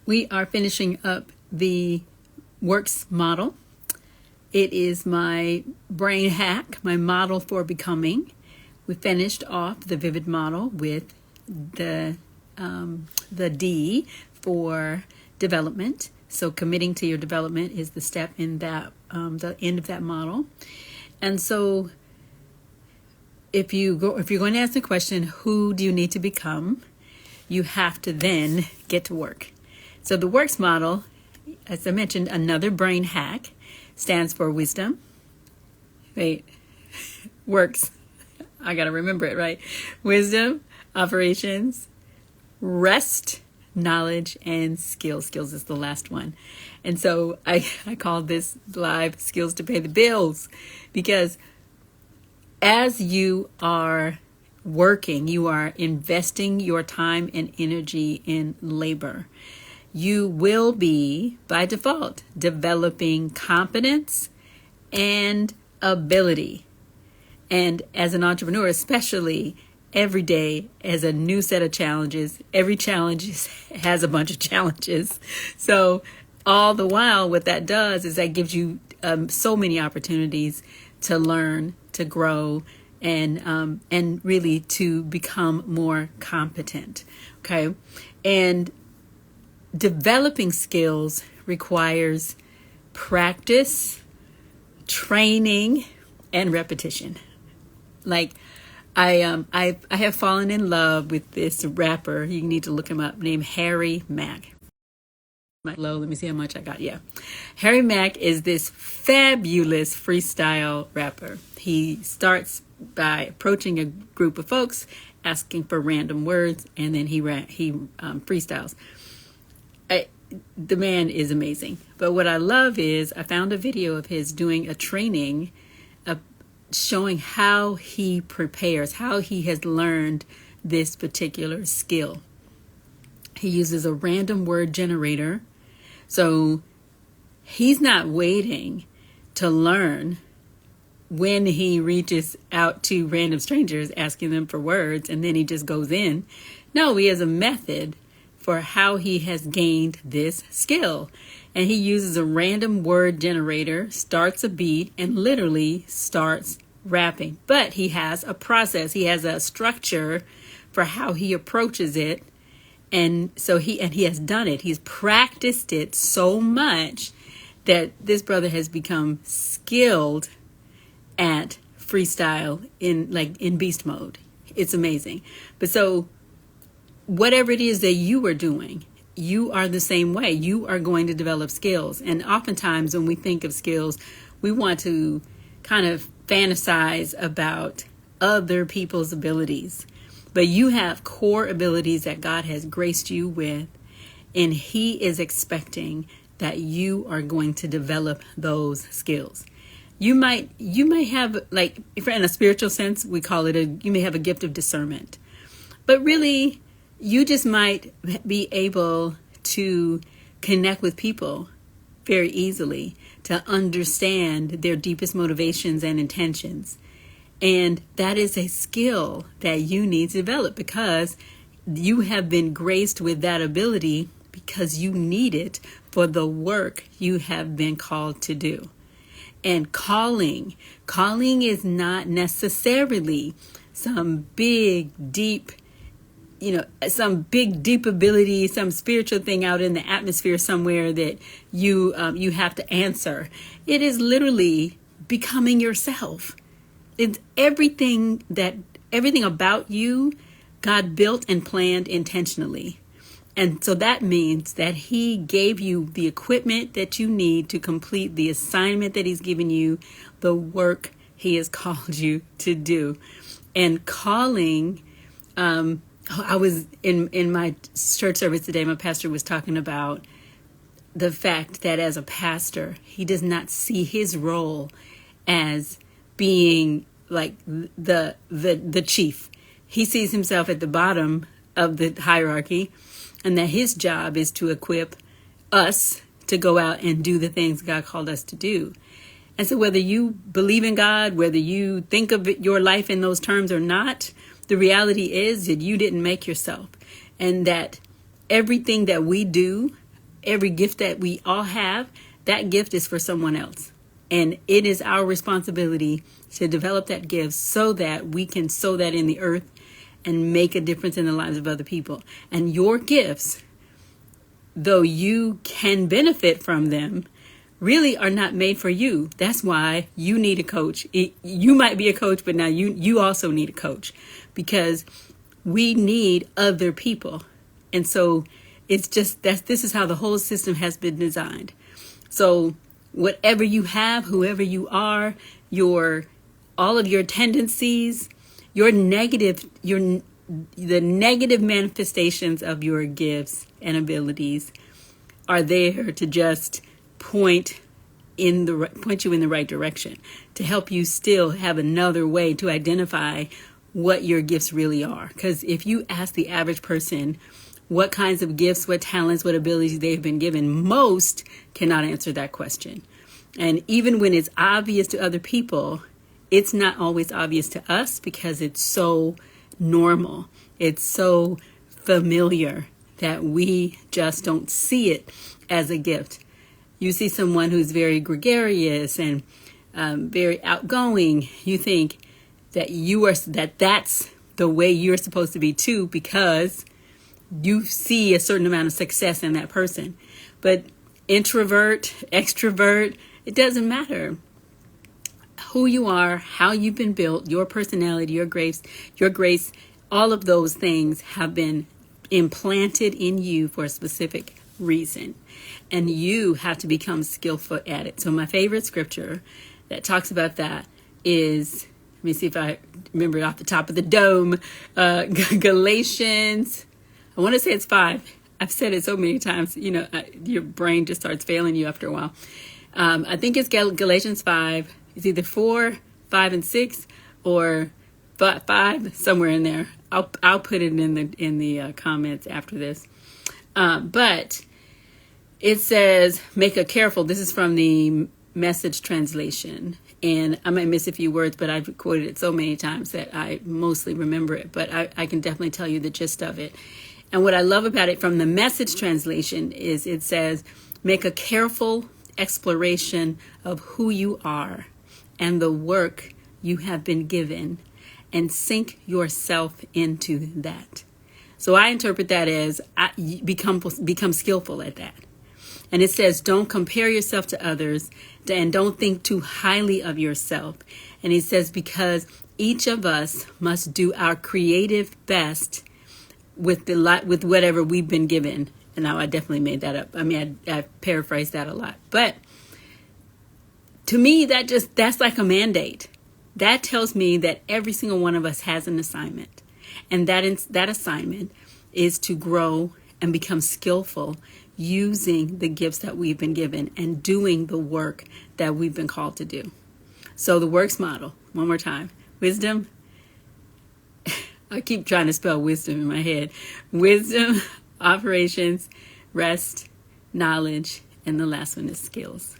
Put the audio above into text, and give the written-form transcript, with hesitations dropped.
We are finishing up the works model. It is my brain hack, my model for becoming. We finished off the V.I.V.I.D model with the D for development. So committing to your development is the step in that, the end of that model. And so if you're going to ask the question, who do you need to become? You have to then get to work. So the works model, as I mentioned, another brain hack, stands for wisdom. Wait, works. I got to remember it, right? Wisdom, operations, rest, knowledge, and skills. Skills is the last one. And so I call this live skills to pay the bills, because as you are working, you are investing your time and energy in labor. You will be, by default, developing competence and ability. And as an entrepreneur, especially, every day as a new set of challenges. Every challenge has a bunch of challenges. So all the while, what that does is that gives you so many opportunities to learn, to grow, and really to become more competent. Okay. And developing skills requires practice, training, and repetition. Like I have fallen in love with this rapper. You need to look him up, named Harry Mack. Low, let me see how much I got. Yeah. Harry Mack is this fabulous freestyle rapper. He starts by approaching a group of folks, asking for random words, and then he freestyles. The man is amazing. But what I love is I found a video of his doing a training showing how he prepares, how he has learned this particular skill. He uses a random word generator. So he's not waiting to learn when he reaches out to random strangers asking them for words and then he just goes in. No, he has a method for how he has gained this skill. And he uses a random word generator, starts a beat, and literally starts rapping. But he has a process. He has a structure for how he approaches it. And so he has done it. He's practiced it so much that this brother has become skilled at freestyle in beast mode. It's amazing. But so whatever it is that you are doing, you are the same way. You are going to develop skills. And oftentimes when we think of skills, we want to kind of fantasize about other people's abilities. But you have core abilities that God has graced you with, and He is expecting that you are going to develop those skills. You might have, like, if in a spiritual sense, we call it you may have a gift of discernment. But really, you just might be able to connect with people very easily, to understand their deepest motivations and intentions. And that is a skill that you need to develop, because you have been graced with that ability because you need it for the work you have been called to do. And calling is not necessarily some big, deep ability, some spiritual thing out in the atmosphere somewhere that you have to answer. It is literally becoming yourself. It's everything about you, God built and planned intentionally. And so that means that He gave you the equipment that you need to complete the assignment that He's given you, the work He has called you to do. And calling, I was in my church service today, my pastor was talking about the fact that as a pastor, he does not see his role as being like the chief. He sees himself at the bottom of the hierarchy, and that his job is to equip us to go out and do the things God called us to do. And so whether you believe in God, whether you think of your life in those terms or not, the reality is that you didn't make yourself, and that everything that we do every gift that we all have, that gift is for someone else. And it is our responsibility to develop that gift so that we can sow that in the earth and make a difference in the lives of other people. And your gifts, though you can benefit from them, really are not made for you. That's why you need a coach. You might be a coach, but now you also need a coach, because we need other people. And so it's just this is how the whole system has been designed. So whatever you have, whoever you are, all of your tendencies, the negative manifestations of your gifts and abilities are there to just point you in the right direction, to help you still have another way to identify what your gifts really are. Because if you ask the average person what kinds of gifts, what talents, what abilities they've been given, most cannot answer that question. And even when it's obvious to other people, it's not always obvious to us because it's so normal. It's so familiar that we just don't see it as a gift. You see someone who's very gregarious and very outgoing, you think that that's the way you're supposed to be too, because you see a certain amount of success in that person. But introvert, extrovert, it doesn't matter. Who you are, how you've been built, your personality, your grace, all of those things have been implanted in you for a specific reason. And you have to become skillful at it. So my favorite scripture that talks about that is, let me see if I remember it off the top of the dome, Galatians, I want to say it's 5. I've said it so many times, your brain just starts failing you after a while. I think it's Galatians 5. It's either 4, 5, and 6, or 5, somewhere in there. I'll put it in the comments after this. But it says, make a careful. This is from the Message translation, and I might miss a few words, but I've quoted it so many times that I mostly remember it. But I can definitely tell you the gist of it. And what I love about it from the Message translation is it says, make a careful exploration of who you are and the work you have been given, and sink yourself into that. So I interpret that as become skillful at that. And it says, don't compare yourself to others and don't think too highly of yourself. And he says, because each of us must do our creative best with whatever we've been given. And now I definitely made that up. I mean, I paraphrased that a lot. But to me, that's like a mandate. That tells me that every single one of us has an assignment. And that assignment is to grow and become skillful using the gifts that we've been given and doing the work that we've been called to do. So the works model, one more time. Wisdom. I keep trying to spell wisdom in my head. Wisdom, operations, rest, knowledge, and the last one is skills.